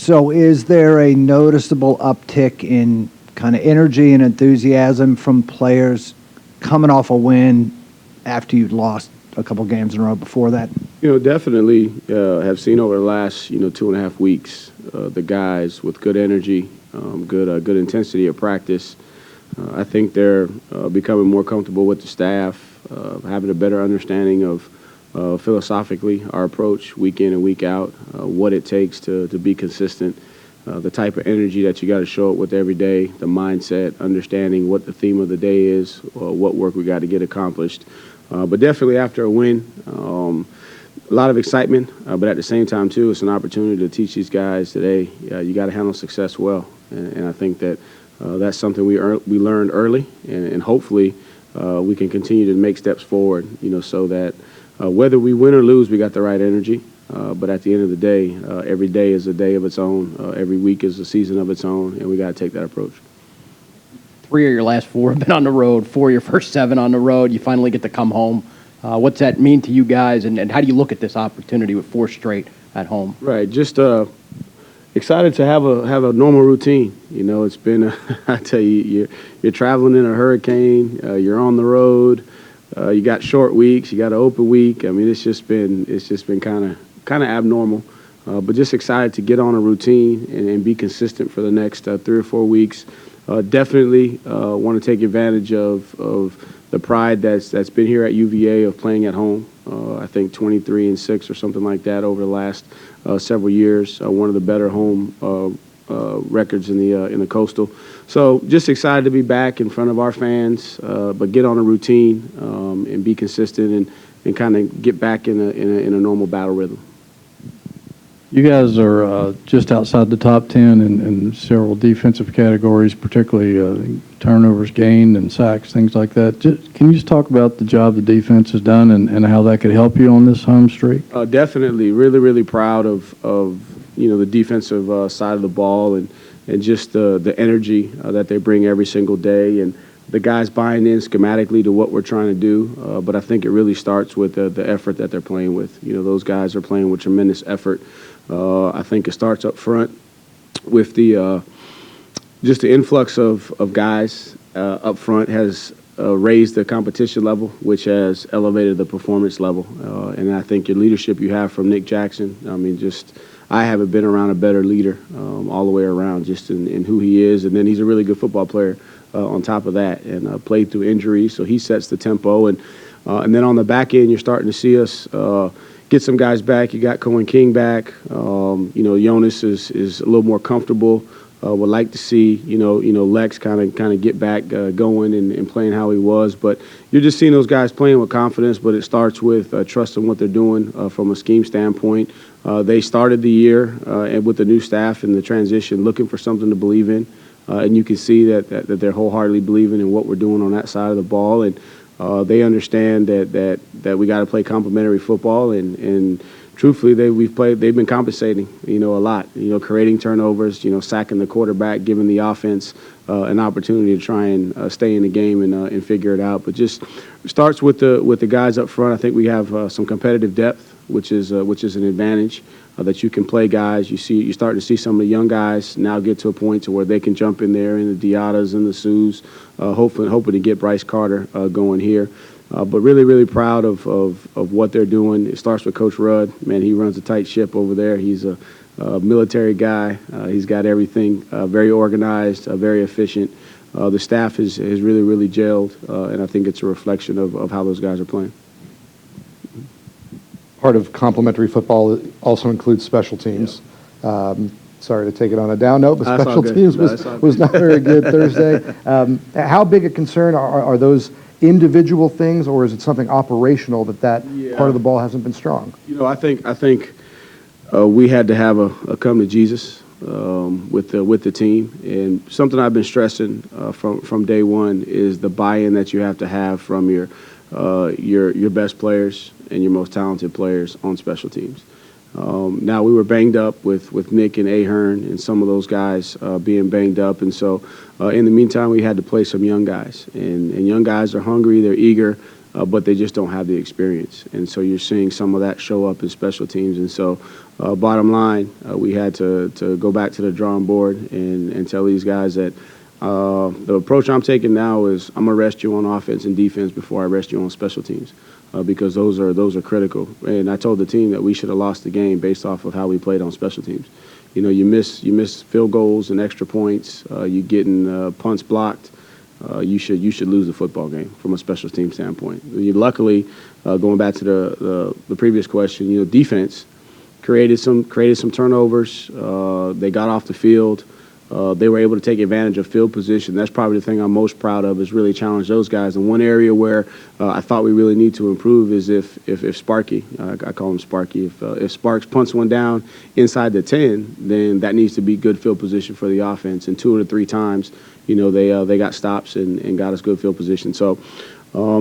So is there a noticeable uptick in kind of energy and enthusiasm from players coming off a win after you'd lost a couple games in a row before that? Definitely have seen over the last, 2.5 weeks, the guys with good energy, good intensity of practice. I think they're becoming more comfortable with the staff, having a better understanding of philosophically our approach week in and week out, what it takes to be consistent, the type of energy that you got to show up with every day, the mindset, understanding what the theme of the day is, what work we got to get accomplished. But definitely after a win, a lot of excitement, but at the same time, too, it's an opportunity to teach these guys today, you got to handle success well. And I think that that's something we learned early, and hopefully we can continue to make steps forward, so that whether we win or lose, we got the right energy. But at the end of the day, every day is a day of its own. Every week is a season of its own, and we got to take that approach. 3 of your last 4 have been on the road, 4 of your first 7 on the road. You finally get to come home. What's that mean to you guys, and how do you look at this opportunity with 4 straight at home? Right, just excited to have a normal routine. It's been, I tell you, you're traveling in a hurricane, you're on the road, you got short weeks, you got an open week. I mean, it's just been kind of abnormal, but just excited to get on a routine and be consistent for the next 3 or 4 weeks. Definitely want to take advantage of the pride that's been here at UVA of playing at home. I think 23-6 or something like that over the last several years. One of the better home records in the Coastal. So just excited to be back in front of our fans, but get on a routine and be consistent and kind of get back in a normal battle rhythm. You guys are just outside the top 10 in several defensive categories, particularly turnovers gained and sacks, things like that. Can you just talk about the job the defense has done and how that could help you on this home streak? Definitely. Really, really proud of the defensive side of the ball and just the energy that they bring every single day, and the guys buying in schematically to what we're trying to do. But I think it really starts with the effort that they're playing with. Those guys are playing with tremendous effort. I think it starts up front with just the influx of guys up front has raised the competition level, which has elevated the performance level. And I think your leadership you have from Nick Jackson, I haven't been around a better leader all the way around, just in who he is. And then he's a really good football player on top of that, and played through injuries, so he sets the tempo. And then on the back end, you're starting to see us get some guys back. You got Cohen King back. Jonas is a little more comfortable. Would like to see Lex kind of get back going and playing how he was. But you're just seeing those guys playing with confidence. But it starts with trusting what they're doing from a scheme standpoint. They started the year and with the new staff and the transition, looking for something to believe in. And you can see that they're wholeheartely believing in what we're doing on that side of the ball. And they understand that we got to play complementary football, and truthfully, they've been compensating, a lot, creating turnovers, sacking the quarterback, giving the offense an opportunity to try and stay in the game and figure it out. But just starts with the guys up front. I think we have some competitive depth, which is an advantage. That you can play guys. You're starting to see some of the young guys now get to a point to where they can jump in there, in the Diatas and the Sues, hoping to get Bryce Carter going here. But really, really proud of what they're doing. It starts with Coach Rudd. Man, he runs a tight ship over there. He's a military guy. He's got everything very organized, very efficient. The staff has really, really gelled, and I think it's a reflection of how those guys are playing. Part of complementary football also includes special teams. Yeah. Sorry to take it on a down note, but special teams was not very good Thursday. How big a concern are those individual things, or is it something operational that part of the ball hasn't been strong? I think we had to have a come to Jesus with the team, and something I've been stressing from day one is the buy-in that you have to have from your best players and your most talented players on special teams. Now, we were banged up with Nick and Ahern and some of those guys being banged up, and so in the meantime, we had to play some young guys. And young guys are hungry, they're eager, but they just don't have the experience. And so you're seeing some of that show up in special teams. And so bottom line, we had to go back to the drawing board and tell these guys that the approach I'm taking now is I'm going to rest you on offense and defense before I rest you on special teams. Because those are critical. And I told the team that we should have lost the game based off of how we played on special teams. You know, you miss field goals and extra points. You getting punts blocked. You should lose the football game from a special team standpoint. Luckily, going back to the previous question, you know, defense created some turnovers. They got off the field. They were able to take advantage of field position. That's probably the thing I'm most proud of, is really challenge those guys. And one area where I thought we really need to improve is if Sparky, I call him Sparky, if Sparks punts one down inside the 10, then that needs to be good field position for the offense. And 2 or 3 times, you know, they got stops and got us good field position. So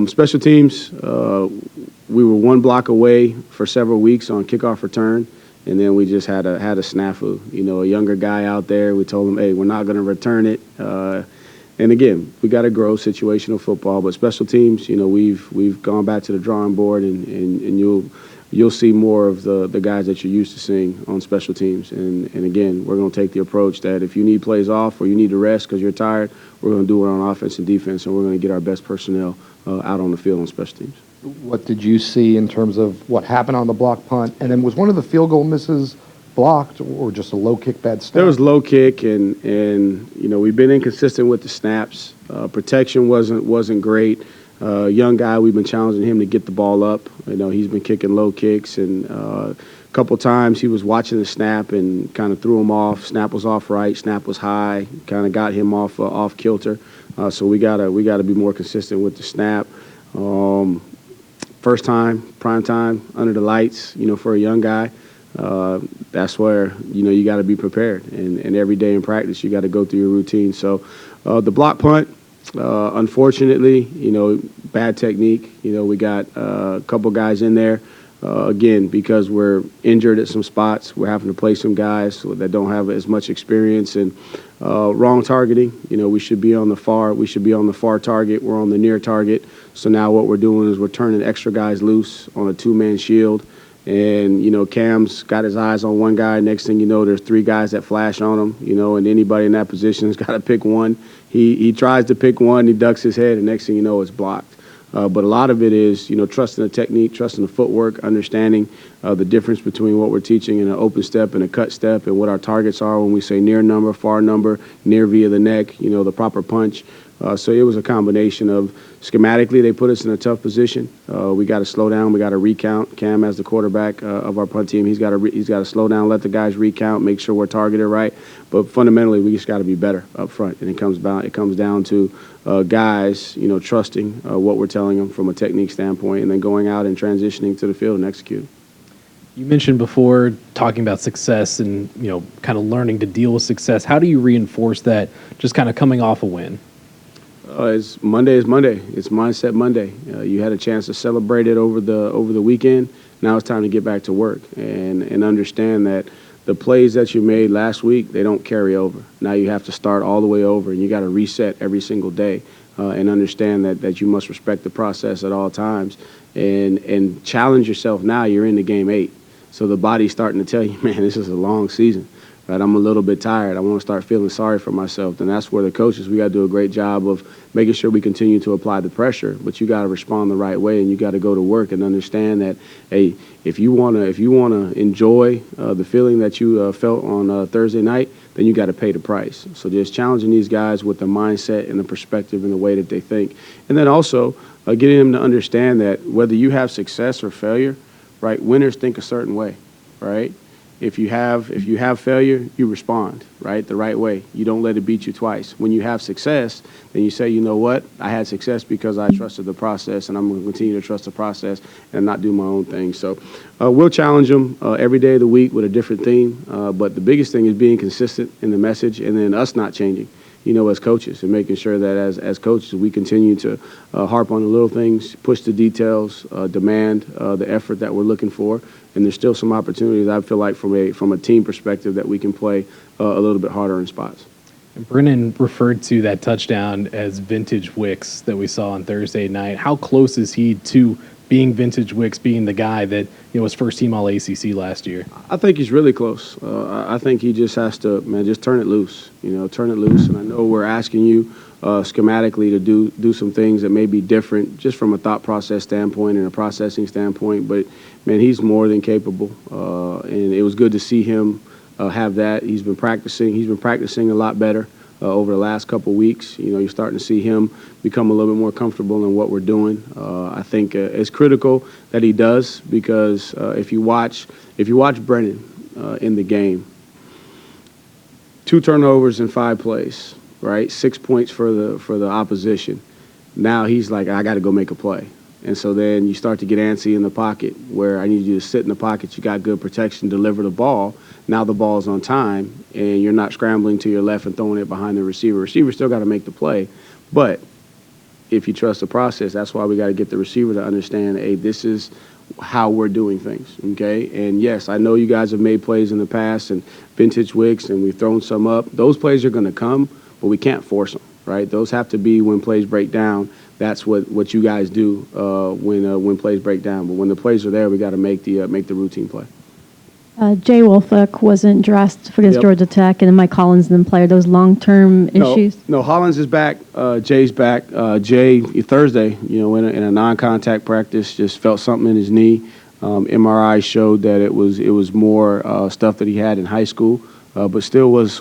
special teams, we were 1 block away for several weeks on kickoff return. And then we just had a snafu, you know, a younger guy out there. We told him, hey, we're not going to return it. And again, we got to grow situational football. But special teams, you know, we've gone back to the drawing board, and you'll see more of the guys that you're used to seeing on special teams. And again, we're going to take the approach that if you need plays off or you need to rest because you're tired, we're going to do it on offense and defense, and we're going to get our best personnel out on the field on special teams. What did you see in terms of what happened on the block punt? And then was one of the field goal misses blocked or just a low kick, bad snap? There was low kick, and you know, we've been inconsistent with the snaps. Protection wasn't great. Young guy, we've been challenging him to get the ball up. You know, he's been kicking low kicks, and a couple times he was watching the snap and kind of threw him off. Snap was off right, snap was high, kind of got him off kilter. So we gotta be more consistent with the snap. First time, prime time, under the lights, you know, for a young guy, that's where, you know, you got to be prepared. And every day in practice, you got to go through your routine. So the block punt, unfortunately, you know, bad technique. You know, we got a couple guys in there. Again, because we're injured at some spots, we're having to play some guys that don't have as much experience, and wrong targeting. You know, we should be on the far target. We're on the near target. So now what we're doing is we're turning extra guys loose on a 2-man shield. And, you know, Cam's got his eyes on one guy. Next thing you know, there's 3 guys that flash on him, you know, and anybody in that position has got to pick one. He tries to pick one, he ducks his head, and next thing you know, it's blocked. But a lot of it is, you know, trusting the technique, trusting the footwork, understanding the difference between what we're teaching in an open step and a cut step, and what our targets are when we say near number, far number, near via the neck, you know, the proper punch. So it was a combination of schematically they put us in a tough position. We got to slow down. We got to recount. Cam, as the quarterback of our punt team, he's got to slow down, let the guys recount, make sure we're targeted right. But fundamentally, we just got to be better up front, and it comes down to guys, you know, trusting what we're telling them from a technique standpoint, and then going out and transitioning to the field and executing. You mentioned before talking about success and, you know, kind of learning to deal with success. How do you reinforce that just kind of coming off a win? It's Monday is Monday. It's Mindset Monday. You had a chance to celebrate it over the weekend. Now it's time to get back to work and understand that the plays that you made last week, they don't carry over. Now you have to start all the way over, and you got to reset every single day and understand that you must respect the process at all times and challenge yourself. Now you're in the game 8. So the body's starting to tell you, man, this is a long season. Right, I'm a little bit tired. I want to start feeling sorry for myself. And that's where the coaches, we got to do a great job of making sure we continue to apply the pressure. But you got to respond the right way, and you got to go to work and understand that, hey, if you wanna enjoy the feeling that you felt on Thursday night, then you got to pay the price. So just challenging these guys with the mindset and the perspective and the way that they think, and then also getting them to understand that whether you have success or failure, right? Winners think a certain way, right? If you have failure, you respond, right, the right way. You don't let it beat you twice. When you have success, then you say, you know what, I had success because I trusted the process, and I'm going to continue to trust the process and not do my own thing. So we'll challenge them every day of the week with a different theme. But the biggest thing is being consistent in the message, and then us not changing, you know, as coaches, and making sure that as coaches we continue to harp on the little things, push the details, demand the effort that we're looking for. And there's still some opportunities, I feel like, from a team perspective that we can play a little bit harder in spots. And Brennan referred to that touchdown as vintage Wicks that we saw on Thursday night. How close is he to being vintage Wicks, being the guy that was first team All ACC last year? I think he's really close. I think he just has to, man, just turn it loose. Turn it loose. And I know we're asking you schematically to do some things that may be different, just from a thought process standpoint and a processing standpoint. But man, he's more than capable, and it was good to see him have that. He's been practicing. He's been practicing a lot better over the last couple weeks. You're starting to see him become a little bit more comfortable in what we're doing. I think it's critical that he does, because if you watch Brennan in the game, 2 turnovers in 5 plays, right? 6 points for the opposition. Now he's like, I got to go make a play. And so then you start to get antsy in the pocket, where I need you to sit in the pocket. You got good protection, deliver the ball. Now the ball's on time, and you're not scrambling to your left and throwing it behind the receiver. Receiver still got to make the play. But if you trust the process, that's why we got to get the receiver to understand, hey, this is how we're doing things, okay? And yes, I know you guys have made plays in the past and vintage Wicks, and we've thrown some up. Those plays are going to come, but we can't force them, right? Those have to be when plays break down. That's what you guys do when plays break down. But when the plays are there, we got to make the routine play. Jay Wolfak wasn't dressed for against Georgia Tech, and then Mike Collins didn't play. Are those long-term issues? No, Hollins is back. Jay's back. Jay, Thursday, in a non-contact practice, just felt something in his knee. MRI showed that it was more stuff that he had in high school, but still was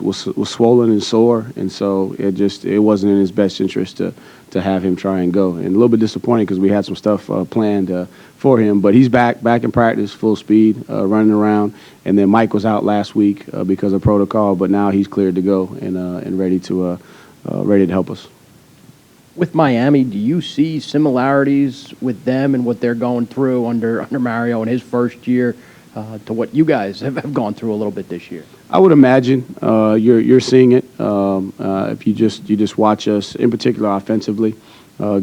swollen and sore, and so it wasn't in his best interest to have him try and go. And a little bit disappointing, because we had some stuff planned for him, but he's back in practice, full speed, running around. And then Mike was out last week because of protocol, but now he's cleared to go and ready to help us. With Miami, do you see similarities with them and what they're going through under Mario in his first year to what you guys have gone through a little bit this year? I would imagine you're seeing it if you just watch us, in particular offensively,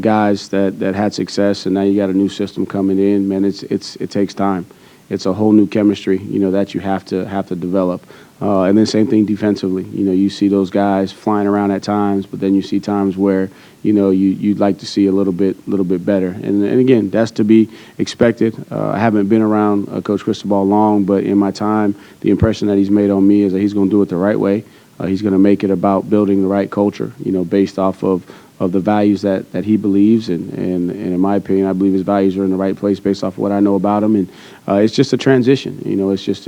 guys that had success, and now you got a new system coming in. Man, it takes time. It's a whole new chemistry, that you have to develop. And then same thing defensively. You see those guys flying around at times, but then you see times where you'd like to see a little bit better. And again, that's to be expected. I haven't been around Coach Cristobal long, but in my time, the impression that he's made on me is that he's going to do it the right way. He's going to make it about building the right culture, based off of the values that he believes, and in my opinion, I believe his values are in the right place based off of what I know about him. And it's just a transition. It's just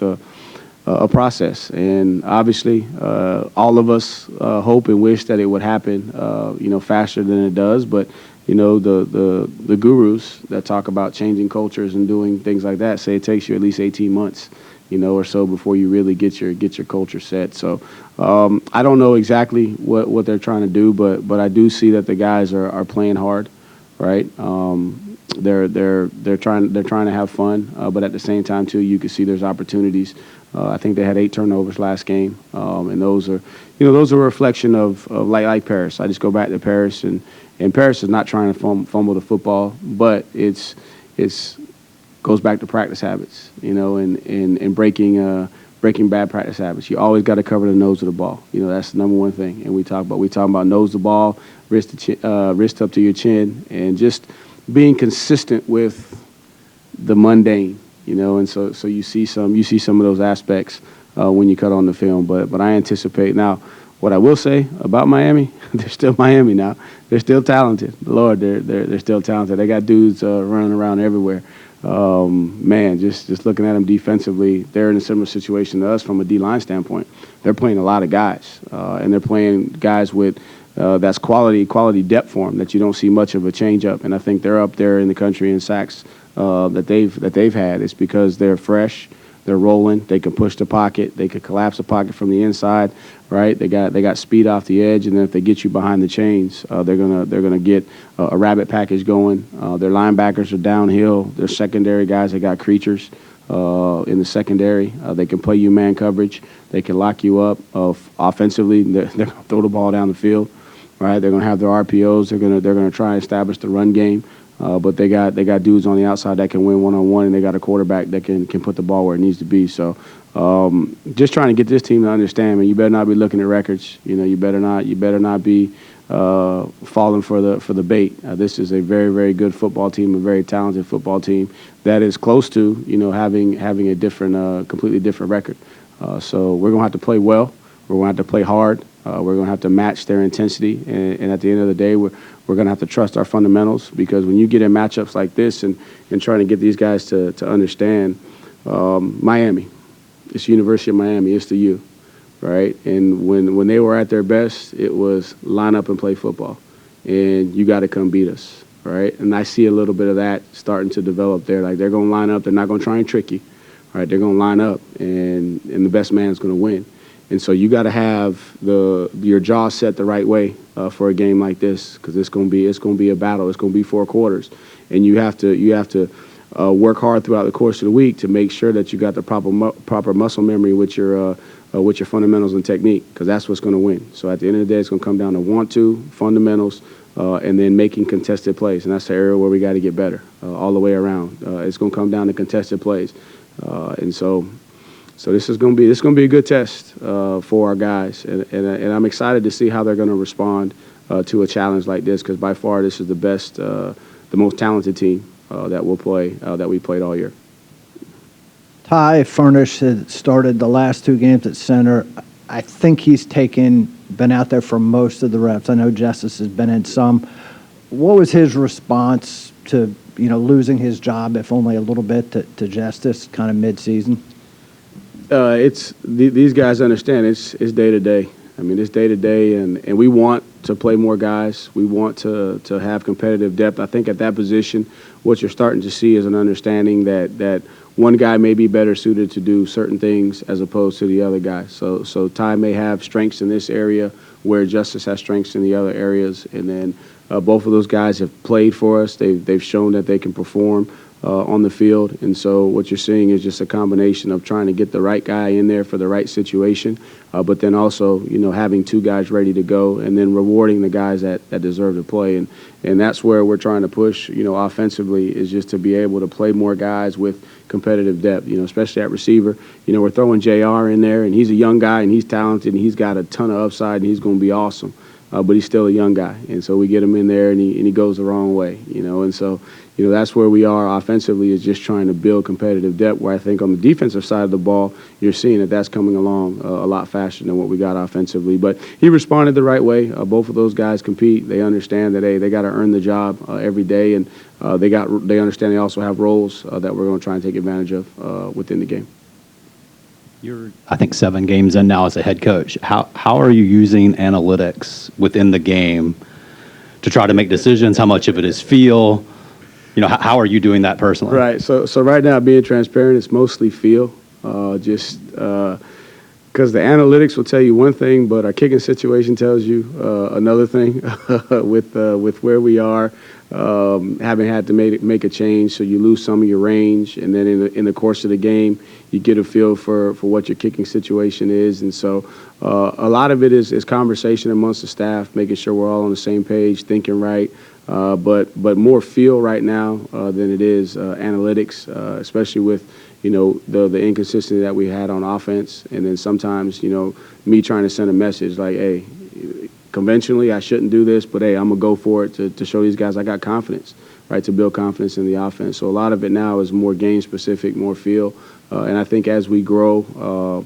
a process. And obviously, all of us hope and wish that it would happen, faster than it does. But the gurus that talk about changing cultures and doing things like that say it takes you at least 18 months. Or so before you really get your culture set. So I don't know exactly what they're trying to do, but I do see that the guys are playing hard, right? They're trying to have fun, but at the same time too, you can see there's opportunities. I think they had 8 turnovers last game, and those are a reflection of like Paris. I just go back to Paris, and Paris is not trying to fumble the football, but it's goes back to practice habits, and breaking bad practice habits. You always got to cover the nose of the ball. That's the number one thing. And we talk about nose the ball, wrist up to your chin, and just being consistent with the mundane. And so you see some of those aspects when you cut on the film. But I anticipate now. What I will say about Miami, they're still Miami now. They're still talented. Lord, they're still talented. They got dudes running around everywhere. Man, just looking at them defensively, they're in a similar situation to us from a D-line standpoint. They're playing a lot of guys, and they're playing guys with that's quality depth for them that you don't see much of a change-up. And I think they're up there in the country in sacks that they've had. It's because they're fresh. They're rolling. They can push the pocket. They can collapse the pocket from the inside, right? They got speed off the edge, and then if they get you behind the chains, they're gonna get a rabbit package going. Their linebackers are downhill. Their secondary guys, they got creatures in the secondary. They can play you man coverage. They can lock you up. Offensively, they're gonna throw the ball down the field, right? They're gonna have their RPOs. They're gonna try and establish the run game. but they got dudes on the outside that can win one-on-one, and they got a quarterback that can put the ball where it needs to be. So just trying to get this team to understand, man, you better not be looking at records. You better not be falling for the bait. This is a very, very good football team, a very talented football team that is close to having a different, completely different record. So we're gonna have to play well. We're gonna have to play hard. We're gonna have to match their intensity, and at the end of the day, we're gonna have to trust our fundamentals, because when you get in matchups like this and trying to get these guys to understand, Miami, it's University of Miami, it's the U. Right, and when they were at their best, it was line up and play football, and you got to come beat us, right? And I see a little bit of that starting to develop there. Like, they're going to line up, they're not going to try and trick you, right? They're going to line up, and the best man's going to win. And so you got to have your jaw set the right way for a game like this, because it's going to be a battle. It's going to be 4 quarters, and you have to work hard throughout the course of the week to make sure that you got the proper muscle memory with your fundamentals and technique, because that's what's going to win. So at the end of the day, it's going to come down to fundamentals, and then making contested plays, and that's the area where we got to get better all the way around. It's going to come down to contested plays, and so this is going to be a good test for our guys, and I'm excited to see how they're going to respond to a challenge like this, because by far this is the best, the most talented team that we played all year. Ty Furnish had started the last 2 games at center. I think he's been out there for most of the reps. I know Justice has been in some. What was his response to, losing his job, if only a little bit, to Justice kind of mid-season? These guys understand it's day to day. I mean, it's day to day, and we want to play more guys. We want to have competitive depth. I think at that position, what you're starting to see is an understanding that one guy may be better suited to do certain things as opposed to the other guy. So Ty may have strengths in this area where Justice has strengths in the other areas, and then both of those guys have played for us. They've shown that they can perform on the field, and so what you're seeing is just a combination of trying to get the right guy in there for the right situation, but then also having 2 guys ready to go, and then rewarding the guys that deserve to play, and that's where we're trying to push offensively, is just to be able to play more guys with competitive depth, especially at receiver. We're throwing JR in there, and he's a young guy, and he's talented, and he's got a ton of upside, and he's going to be awesome, but he's still a young guy, and so we get him in there, and he goes the wrong way, and so that's where we are offensively, is just trying to build competitive depth, where I think on the defensive side of the ball, you're seeing that's coming along a lot faster than what we got offensively. But he responded the right way. Both of those guys compete. They understand that, hey, they got to earn the job every day, and they understand they also have roles that we're going to try and take advantage of within the game. You're, I think, 7 games in now as a head coach. How are you using analytics within the game to try to make decisions? How much of it is feel? How are you doing that personally? Right. So right now, being transparent, it's mostly feel. Just because the analytics will tell you one thing, but our kicking situation tells you another thing with where we are, having had to make a change, so you lose some of your range, and then in the course of the game, you get a feel for what your kicking situation is, and so a lot of it is conversation amongst the staff, making sure we're all on the same page, thinking right. But more feel right now than it is analytics, especially with the inconsistency that we had on offense, and then sometimes me trying to send a message like, hey, conventionally I shouldn't do this, but hey, I'm gonna go for it to show these guys I got confidence, right, to build confidence in the offense. So a lot of it now is more game specific, more feel, and I think as we grow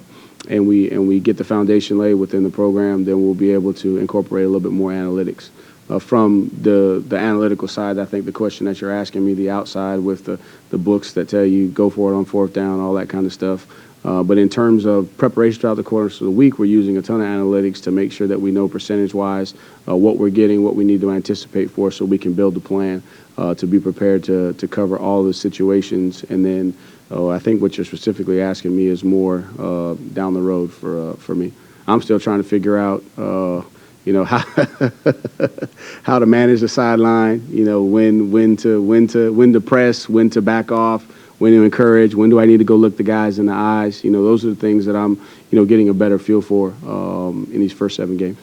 and we get the foundation laid within the program, then we'll be able to incorporate a little bit more analytics. From the analytical side, I think the question that you're asking me, the outside with the books that tell you go for it on 4th down, all that kind of stuff. But in terms of preparation throughout the course of the week, we're using a ton of analytics to make sure that we know percentage-wise what we're getting, what we need to anticipate for, so we can build a plan to be prepared to cover all the situations. And then I think what you're specifically asking me is more down the road for me. I'm still trying to figure out how to manage the sideline, when to press, when to back off, when to encourage, when do I need to go look the guys in the eyes. Those are the things that I'm, getting a better feel for in these first 7 games.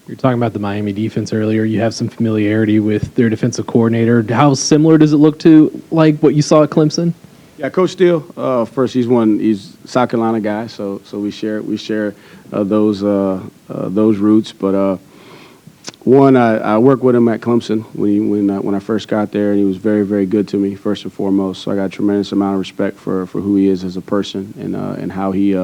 You're talking about the Miami defense earlier. You have some familiarity with their defensive coordinator. How similar does it look to like what you saw at Clemson? Yeah, Coach Steele. First, he's South Carolina guy, so we share those roots. But one, I worked with him at Clemson when I first got there, and he was very, very good to me first and foremost. So I got a tremendous amount of respect for who he is as a person and how he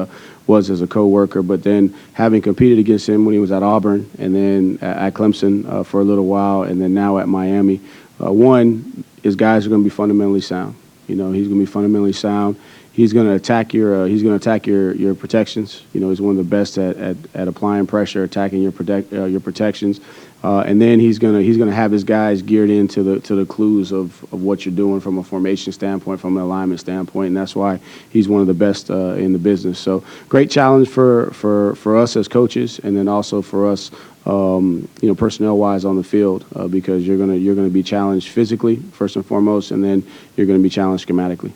was as a coworker. But then having competed against him when he was at Auburn, and then at Clemson for a little while, and then now at Miami, one, his guys are going to be fundamentally sound. He's going to be fundamentally sound. He's going to attack your protections. He's one of the best at applying pressure, attacking your protections, and then he's going to have his guys geared into the clues of what you're doing from a formation standpoint, from an alignment standpoint, and that's why he's one of the best in the business. So great challenge for us as coaches, and then also for us. Personnel-wise on the field, because you're gonna be challenged physically first and foremost, and then you're gonna be challenged schematically.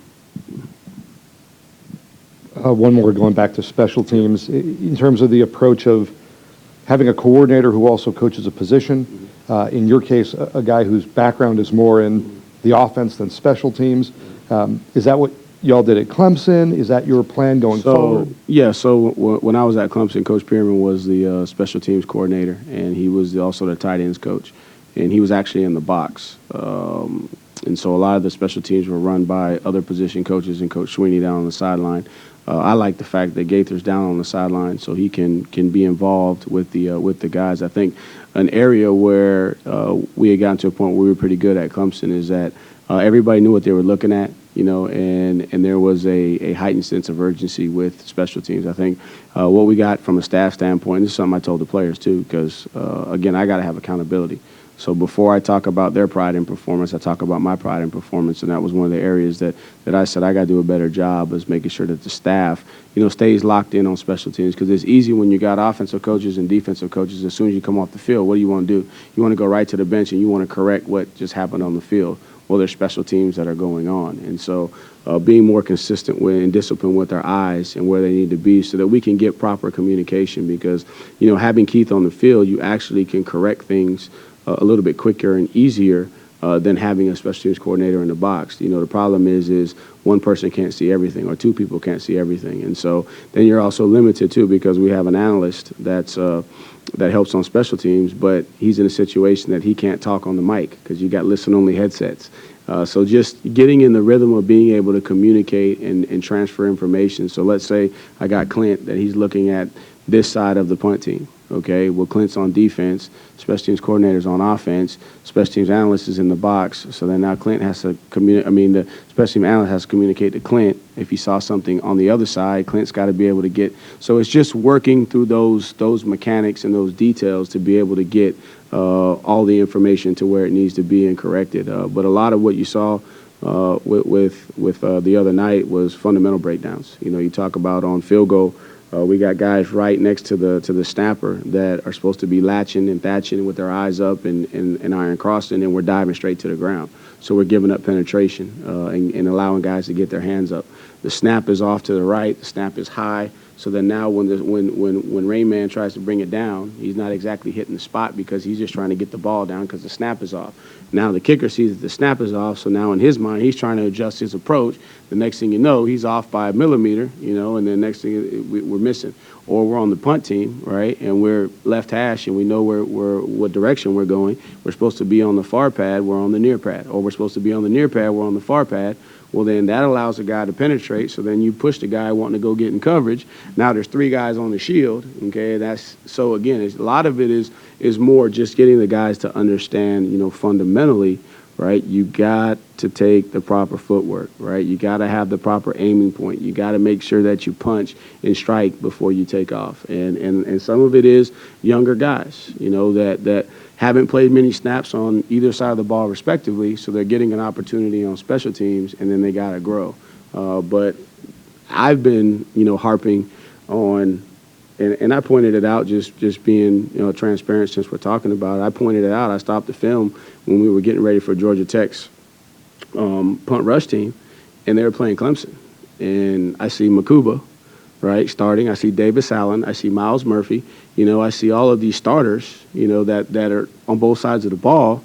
One more going back to special teams. In terms of the approach of having a coordinator who also coaches a position, in your case, a guy whose background is more in the offense than special teams. Is that what y'all did at Clemson? Is that your plan going forward? Yeah, so when I was at Clemson, Coach Pearman was the special teams coordinator, and he was also the tight ends coach. And he was actually in the box. And so a lot of the special teams were run by other position coaches and Coach Sweeney down on the sideline. I like the fact that Gaither's down on the sideline so he can be involved with the guys. I think an area where we had gotten to a point where we were pretty good at Clemson is that everybody knew what they were looking at, and there was a heightened sense of urgency with special teams. I think what we got from a staff standpoint, this is something I told the players too, because, again, I got to have accountability. So before I talk about their pride in performance, I talk about my pride in performance, and that was one of the areas that I said I got to do a better job is making sure that the staff, stays locked in on special teams, because it's easy when you got offensive coaches and defensive coaches. As soon as you come off the field, what do you want to do? You want to go right to the bench and you want to correct what just happened on the field. Well, there's special teams that are going on, and so being more consistent with and disciplined with our eyes and where they need to be so that we can get proper communication, because, having Keith on the field, you actually can correct things a little bit quicker and easier than having a special teams coordinator in the box. The problem is one person can't see everything or two people can't see everything. And so then you're also limited too, because we have an analyst that helps on special teams, but he's in a situation that he can't talk on the mic because you got listen-only headsets. So just getting in the rhythm of being able to communicate and transfer information. So let's say I got Clint that he's looking at this side of the punt team. Okay, well, Clint's on defense, special teams coordinator's on offense, special teams analyst is in the box. So then now Clint has to the special teams analyst has to communicate to Clint if he saw something on the other side. Clint's got to be able to get. So it's just working through those mechanics and those details to be able to get all the information to where it needs to be and corrected. But a lot of what you saw with the other night was fundamental breakdowns. You talk about on field goal. We got guys right next to the snapper that are supposed to be latching and thatching with their eyes up and iron crossing, and we're diving straight to the ground. So we're giving up penetration and allowing guys to get their hands up. The snap is off to the right. The snap is high. So then now when Rain Man tries to bring it down, he's not exactly hitting the spot because he's just trying to get the ball down because the snap is off. Now the kicker sees that the snap is off, so now in his mind he's trying to adjust his approach. The next thing you know, he's off by a millimeter, and then next thing we're missing. Or we're on the punt team, right, and we're left hash and we know what direction we're going. We're supposed to be on the far pad, we're on the near pad. Or we're supposed to be on the near pad, we're on the far pad. Well, then that allows a guy to penetrate, so then you push the guy wanting to go get in coverage. Now there's three guys on the shield, okay? So again, a lot of it is more just getting the guys to understand, fundamentally, right? You got to take the proper footwork, right? You got to have the proper aiming point. You got to make sure that you punch and strike before you take off. And some of it is younger guys, that haven't played many snaps on either side of the ball respectively, so they're getting an opportunity on special teams, and then they got to grow. But I've been, harping on, and I pointed it out just being, transparent since we're talking about it. I pointed it out. I stopped the film when we were getting ready for Georgia Tech's punt rush team, and they were playing Clemson. And I see Makuba right, starting. I see Davis Allen. I see Miles Murphy. I see all of these starters, that are on both sides of the ball,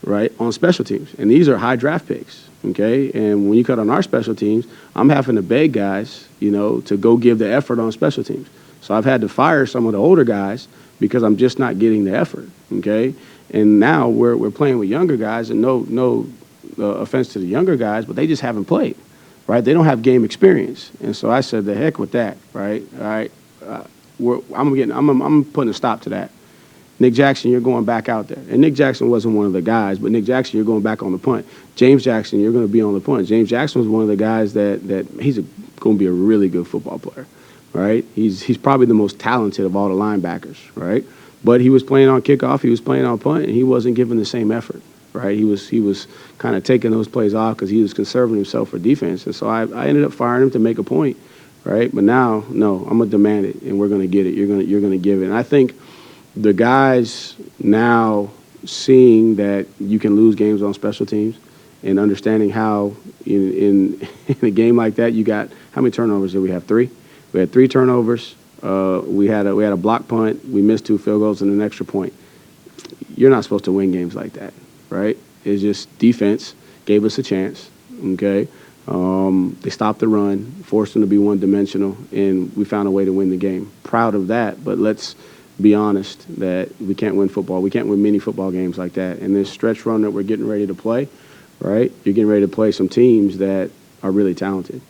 right, on special teams. And these are high draft picks, okay? And when you cut on our special teams, I'm having to beg guys, to go give the effort on special teams. So I've had to fire some of the older guys because I'm just not getting the effort, okay? And now we're playing with younger guys, and no offense to the younger guys, but they just haven't played, right? They don't have game experience. And so I said, the heck with that, right? All right, I'm putting a stop to that. Nick Jackson, you're going back out there. And Nick Jackson wasn't one of the guys, but Nick Jackson, you're going back on the punt. James Jackson, you're going to be on the punt. James Jackson was one of the guys that he's going to be a really good football player, right? He's probably the most talented of all the linebackers, right? But he was playing on kickoff, he was playing on punt, and he wasn't giving the same effort, right? He was kind of taking those plays off because he was conserving himself for defense. And so I ended up firing him to make a point, right? But now, no, I'm going to demand it, and we're going to get it. You're going to give it. And I think the guys now seeing that you can lose games on special teams and understanding how in a game like that, you got, how many turnovers did we have? 3? We had 3 turnovers. We had a block punt. We missed 2 field goals and an extra point. You're not supposed to win games like that, right? It's just defense gave us a chance, okay? They stopped the run, forced them to be one-dimensional, and we found a way to win the game. Proud of that, but let's be honest that we can't win football. We can't win many football games like that. And this stretch run that we're getting ready to play, right, you're getting ready to play some teams that are really talented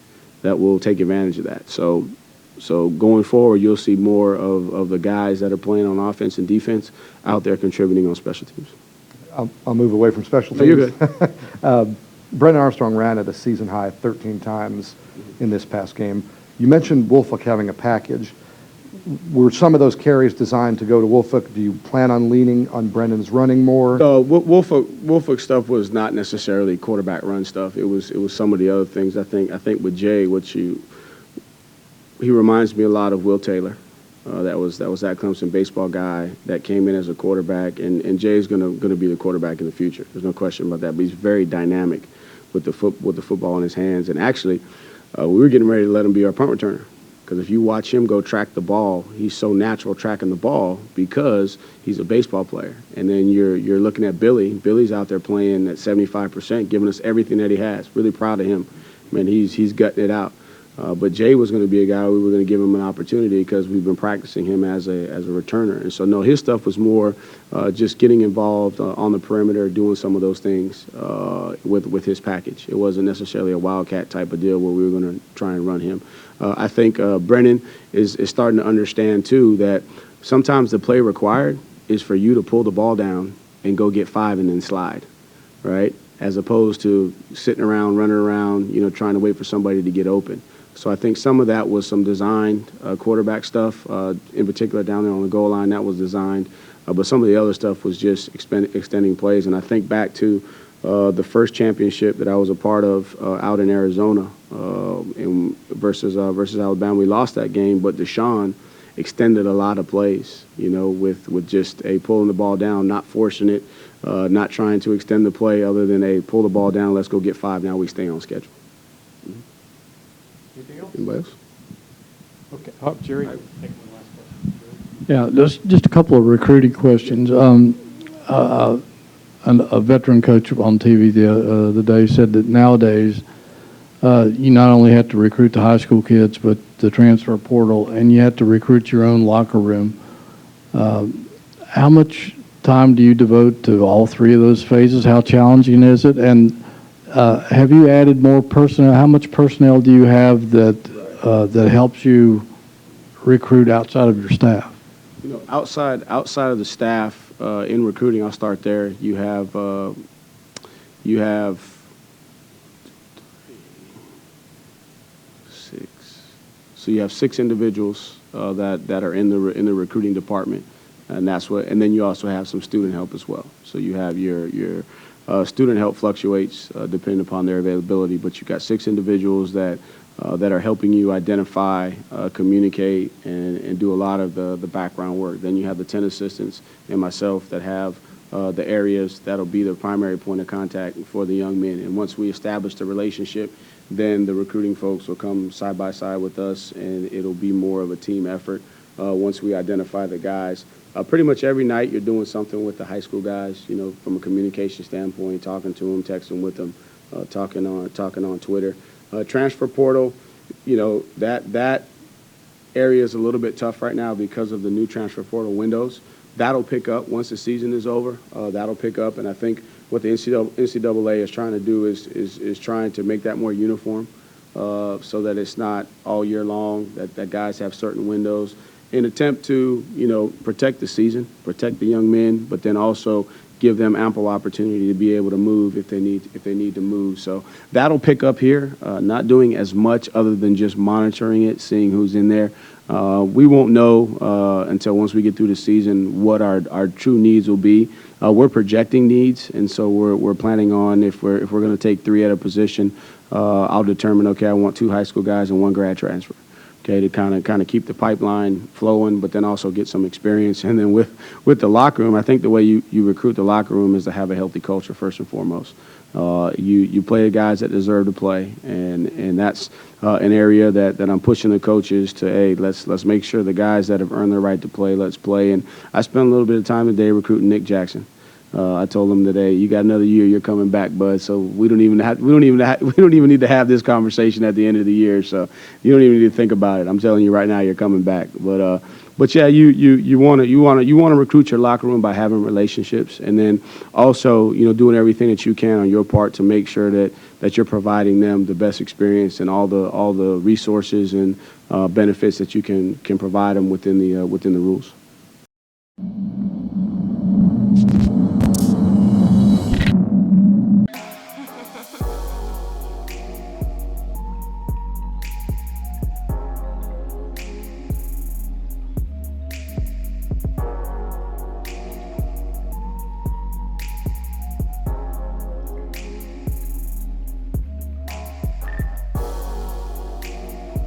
that will take advantage of that. So going forward, you'll see more of the guys that are playing on offense and defense out there contributing on special teams. I'll move away from special teams. No, you're good. Brennan Armstrong ran at a season-high 13 times in this past game. You mentioned Woolfolk having a package. Were some of those carries designed to go to Woolfolk? Do you plan on leaning on Brennan's running more? So Woolfolk stuff was not necessarily quarterback run stuff. It was some of the other things. I think with Jay, he reminds me a lot of Will Taylor. That was that Clemson baseball guy that came in as a quarterback, and Jay's gonna be the quarterback in the future. There's no question about that. But he's very dynamic with the football in his hands. And actually, we were getting ready to let him be our punt returner. Because if you watch him go track the ball, he's so natural tracking the ball because he's a baseball player. And then you're looking at Billy. Billy's out there playing at 75%, giving us everything that he has. Really proud of him. Man, he's gutting it out. But Jay was going to be a guy we were going to give him an opportunity because we've been practicing him as a returner. And so, no, his stuff was more just getting involved on the perimeter, doing some of those things with his package. It wasn't necessarily a wildcat type of deal where we were going to try and run him. I think Brennan is starting to understand, too, that sometimes the play required is for you to pull the ball down and go get 5 and then slide, right, as opposed to sitting around, running around, trying to wait for somebody to get open. So I think some of that was some designed quarterback stuff, in particular down there on the goal line. That was designed. But some of the other stuff was just extending plays. And I think back to the first championship that I was a part of out in Arizona versus Alabama. We lost that game, but Deshaun extended a lot of plays, with just pulling the ball down, not forcing it, not trying to extend the play other than pull the ball down, let's go get 5, now we stay on schedule. Anybody else? Okay. Oh, Jerry. Yeah, just a couple of recruiting questions. A veteran coach on TV the other day said that nowadays you not only have to recruit the high school kids, but the transfer portal, and you have to recruit your own locker room. How much time do you devote to all 3 of those phases? How challenging is it? And have you added more personnel? How much personnel do you have that helps you recruit outside of your staff? Outside of the staff in recruiting, I'll start there. You have 6. So you have 6 individuals that are in the recruiting department, and and then you also have some student help as well. So you have your student help fluctuates depending upon their availability, but you've got 6 individuals that are helping you identify, communicate, and do a lot of the background work. Then you have the 10 assistants and myself that have the areas that'll be the primary point of contact for the young men. And once we establish the relationship, then the recruiting folks will come side by side with us, and it'll be more of a team effort once we identify the guys. Pretty much every night you're doing something with the high school guys, you know, from a communication standpoint, talking to them, texting with them, talking on Twitter. Transfer portal, you know, that area is a little bit tough right now because of the new transfer portal windows. That'll pick up once the season is over. That'll pick up, and I think what the NCAA is trying to do is trying to make that more uniform, so that it's not all year long, that guys have certain windows, in attempt to, you know, protect the season, protect the young men, but then also give them ample opportunity to be able to move if they need to move. So that'll pick up here. Not doing as much other than just monitoring it, seeing who's in there. We won't know until once we get through the season what our true needs will be. We're projecting needs, and so we're planning on, if we're going to take 3 at a position, I'll determine, okay, I want 2 high school guys and 1 grad transfer. Okay, to kind of keep the pipeline flowing, but then also get some experience. And then with the locker room, I think the way you recruit the locker room is to have a healthy culture first and foremost. You play the guys that deserve to play, and that's an area that I'm pushing the coaches to, hey, let's make sure the guys that have earned their right to play, let's play. And I spent a little bit of time today recruiting Nick Jackson. I told him today, you got another year, you're coming back, bud. So we don't even need to have this conversation at the end of the year. So you don't even need to think about it. I'm telling you right now, you're coming back. But yeah, you want to recruit your locker room by having relationships, and then also, you know, doing everything that you can on your part to make sure that you're providing them the best experience and all the resources and benefits that you can provide them within the rules.